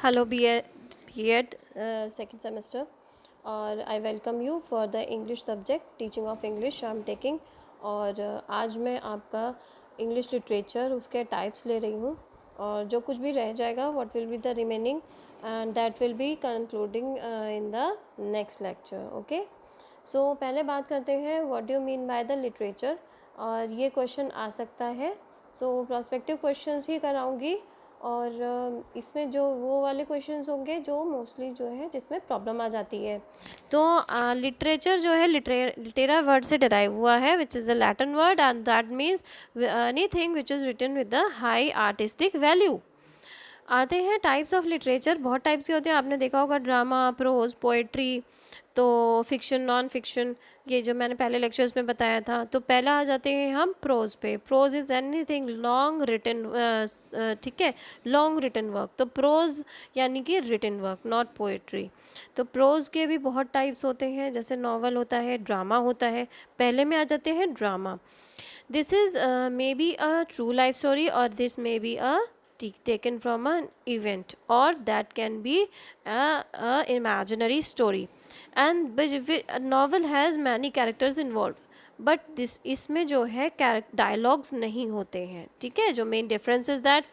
Hello, B.Ed second semester, और I welcome you for the English subject teaching of English I am taking. और आज मैं आपका English literature उसके types ले रही हूँ, और जो कुछ भी रह जाएगा what will be the remaining and that will be concluding in the next lecture. Okay, so पहले बात करते हैं what do you mean by the literature. और ये क्वेश्चन आ सकता है, सो प्रोस्पेक्टिव क्वेश्चंस ही कराऊंगी। और इसमें जो वो वाले क्वेश्चंस होंगे जो मोस्टली जो है जिसमें प्रॉब्लम आ जाती है। तो लिटरेचर जो है लिटेरा वर्ड से डिराइव हुआ है, which is a Latin word and that means anything which is written with the high artistic value. आते हैं टाइप्स ऑफ लिटरेचर, बहुत टाइप्स के होते हैं, आपने देखा होगा ड्रामा, प्रोज, पोएट्री, तो फिक्शन, नॉन फिक्शन, ये जो मैंने पहले लेक्चर्स में बताया था। तो पहला आ जाते हैं हम प्रोज पे। Prose is anything long written, ठीक है, लॉन्ग रिटन वर्क। तो प्रोज यानी कि रिटन वर्क, नॉट पोएट्री। तो प्रोज के भी बहुत टाइप्स होते हैं, जैसे नॉवल होता है, ड्रामा होता है। पहले में आ जाते हैं drama. This is may be a true life story और this may be a taken from an event, or that can be a imaginary story. And a novel has many characters involved, but this इसमें जो है dialogues नहीं होते हैं, ठीक है। जो main difference is that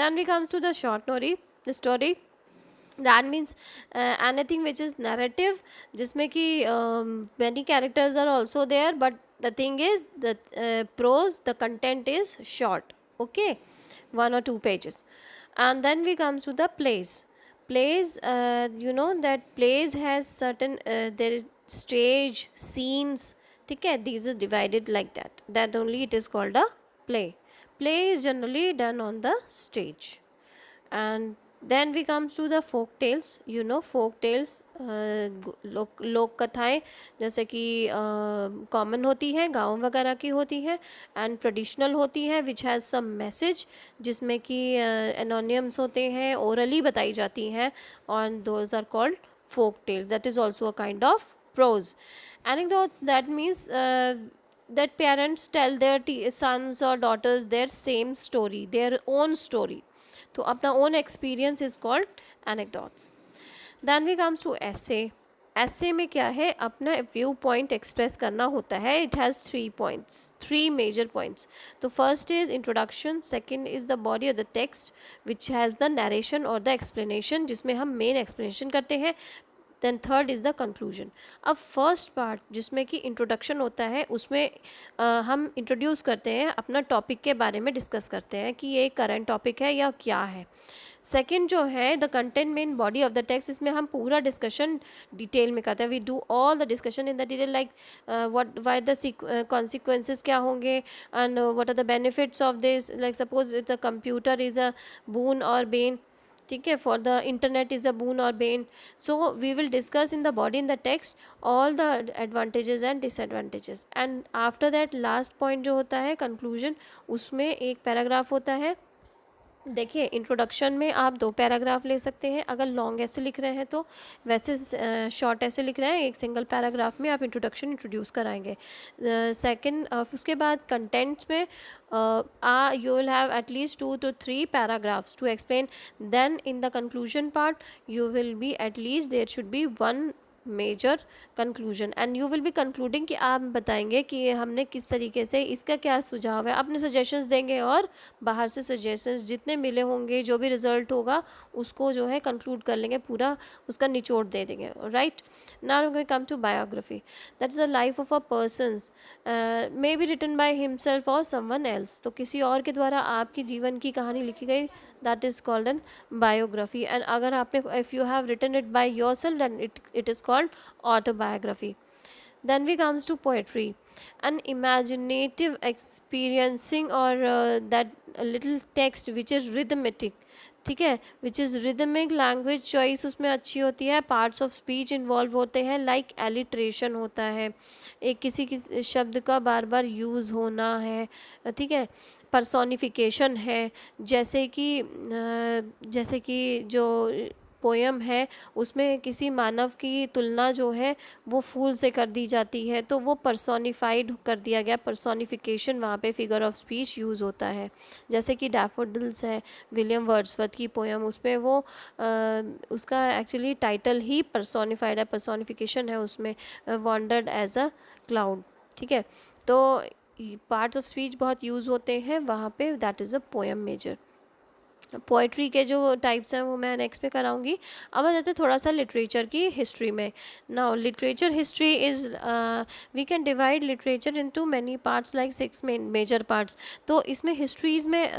then we comes to the short story that means anything which is narrative, जिसमें कि many characters are also there, but the thing is the prose, the content is short, okay, 1 or 2 pages. And then we comes to the plays. You know that plays has certain there is stage scenes, ठीक है, these is divided like that only it is called a play is generally done on the stage. And then we comes to the folk tales, you know, folk tales, लोक कथाएँ, जैसे कि common होती हैं, गाँव वगैरह की होती हैं, एंड ट्रेडिशनल होती हैं विच हैज़ सम मैसेज, जिसमें कि एनोनियम्स होते हैं, ओरली बताई जाती हैं, और those are called folk tales. That is also a kind of prose. Anecdotes, that means that parents tell their sons or daughters their same story, their own story. तो अपना own experience is called anecdotes. Then we comes to ऐसे में क्या है, अपना view point express करना होता है. It has 3 points, 3 major points. तो first is introduction, second is the body of the text which has the narration और द एक्सप्लेनेशन, जिसमें हम मेन एक्सप्लेनेशन करते हैं. Then third is the conclusion. अब फर्स्ट पार्ट जिसमें कि इंट्रोडक्शन होता है, उसमें हम इंट्रोड्यूस करते हैं, अपना टॉपिक के बारे में डिस्कस करते हैं कि ये करंट टॉपिक है या क्या है. सेकेंड जो है the content main body of the text, इसमें हम पूरा डिस्कशन डिटेल में करते हैं. We do all the discussion in the detail, like what why the consequences क्या होंगे, and what are the benefits of this. Like suppose the computer is a boon और bane, ठीक है, for the internet is a boon और bane. So we will discuss in the body in the text all the advantages and disadvantages. And after that last point जो होता है conclusion, उसमें एक paragraph होता है. देखिए, इंट्रोडक्शन में आप 2 पैराग्राफ ले सकते हैं अगर लॉन्ग ऐसे लिख रहे हैं तो. वैसे शॉर्ट ऐसे लिख रहे हैं, एक सिंगल पैराग्राफ में आप इंट्रोडक्शन इंट्रोड्यूस कराएंगे. सेकंड, उसके बाद कंटेंट्स में you will have at least 2 to 3 paragraphs to explain. Then in the conclusion part you will be, at least there should be one major conclusion, and you will be concluding कि आप बताएंगे कि हमने किस तरीके से, इसका क्या सुझाव है, अपने सजेशंस देंगे, और बाहर से सजेशंस जितने मिले होंगे, जो भी रिजल्ट होगा उसको जो है कंक्लूड कर लेंगे, पूरा उसका निचोड़ दे देंगे. Right, now we come to biography. That is a life of a persons, may be written by himself और समवन एल्स. तो किसी और के द्वारा आपकी जीवन की कहानी लिखी गई, that is called an biography. And अगर आपने, if you have written it by yourself, then it is called autobiography. Then we comes to poetry, an imaginative experiencing, or that little text which is rhythmic, ठीक है, which is rhythmic. Language choice उसमें अच्छी होती है, parts of speech involve होते हैं, like alliteration होता है, एक किसी शब्द का बार बार यूज़ होना है, ठीक है. पर्सोनिफिकेशन है, जैसे कि जो पोयम है उसमें किसी मानव की तुलना जो है वो फूल से कर दी जाती है, तो वो पर्सोनिफाइड कर दिया गया, पर्सोनिफिकेशन वहाँ पे फिगर ऑफ स्पीच यूज़ होता है। जैसे कि डैफोडिल्स है विलियम वर्ड्सवर्थ की पोयम, उसमें वो उसका एक्चुअली टाइटल ही पर्सोनिफाइड है, पर्सोनिफिकेशन है उसमें, वॉन्डर्ड एज अ क्लाउड। ठीक है, तो पार्ट्स ऑफ स्पीच बहुत यूज़ होते हैं वहाँ पे, that is a poem major. Poetry के जो टाइप्स हैं वो मैं नेक्स्ट में कराऊंगी। अब आ जाते हैं थोड़ा सा लिटरेचर की हिस्ट्री में। Now literature history is, we can divide literature into many parts like 6 major parts. तो इसमें हिस्ट्रीज़ में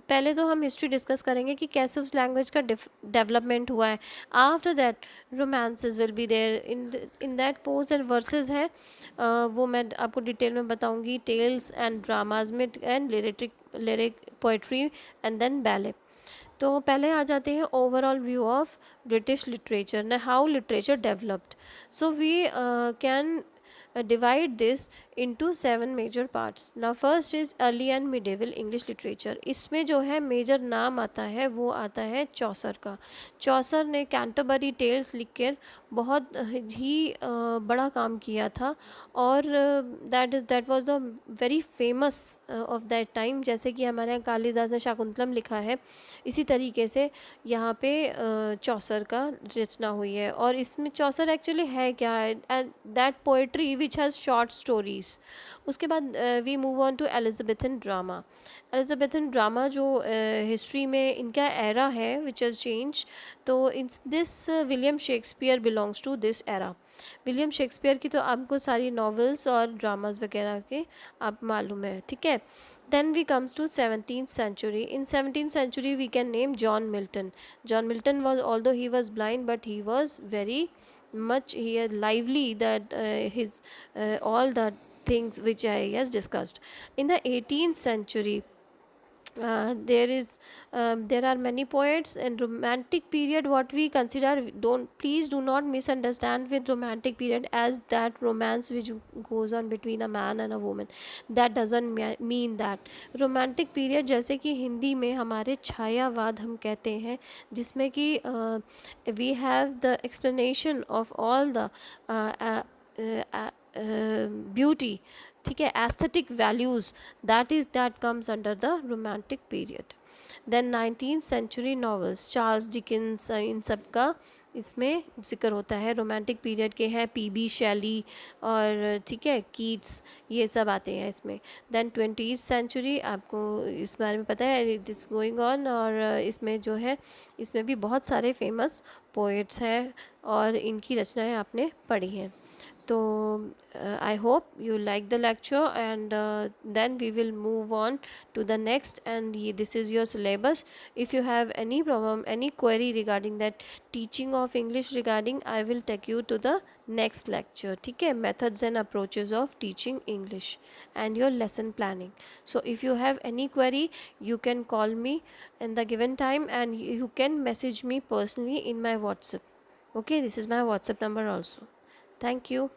पहले तो हम हिस्ट्री डिस्कस करेंगे कि कैसे उस लैंग्वेज का डेवलपमेंट हुआ है। After that romances will be there in that, prose and verses है, वो मैं आपको डिटेल में बताऊंगी। टेल्स एंड ड्रामाज में, and lyric poetry and then ballet. तो पहले आ जाते हैं overall view of British literature ना, how literature developed. So we can divide this into 7 major parts. Now first is early and medieval English literature. इसमें जो है मेजर नाम आता है वो आता है चौसर का। चौसर ने कैंटरबरी टेल्स लिखकर बहुत ही बड़ा काम किया था, और that was the very famous of that time. जैसे कि हमारे यहाँ कालिदास ने शाकुंतलम लिखा है, इसी तरीके से यहाँ पे चौसर का रचना हुई है। और इसमें चौसर एक्चुअली है क्या, that poetry which has short stories. उसके बाद we move on to Elizabethan drama. Elizabethan drama जो हिस्ट्री में इनका एरा है विच हैज़ चेंज, तो it's this William Shakespeare belongs to this era. William Shakespeare की तो आपको सारी नॉवेल्स और ड्रामाज वगैरह के आप मालूम है, ठीक है। Then we comes to 17th century. In 17th century we can name John Milton. John Milton was, although he was blind, but he was very much he had lively that his all the things which I has discussed. In the 18th century, there are many poets. And romantic period, what we consider, don't, please do not misunderstand with romantic period as that romance which goes on between a man and a woman. that doesn't mean that. romantic period जैसे कि हिंदी में हमारे छायावाद हम कहते हैं, जिसमें कि we have the explanation of all the beauty, ठीक है, aesthetic values, that comes under the romantic period. Then 19th century novels, Charles Dickens, इन सब का इसमें जिक्र होता है। रोमांटिक पीरियड के हैं पीबी शैली और, ठीक है, कीट्स, ये सब आते हैं इसमें। देन 20th century, आपको इस बारे में पता है, इट्स गोइंग ऑन, और इसमें जो है इसमें भी बहुत सारे फेमस पोएट्स हैं और इनकी रचनाएं आपने पढ़ी हैं। तो I hope you like the lecture, and then we will move on to the next, and this is your syllabus. If you have any problem, any query regarding that teaching of English regarding, I will take you to the next lecture, ठीक है, methods and approaches of teaching English and your lesson planning. So if you have any query, you can call me in the given time, and you can message me personally in my WhatsApp. Okay, this is my WhatsApp number also. Thank you.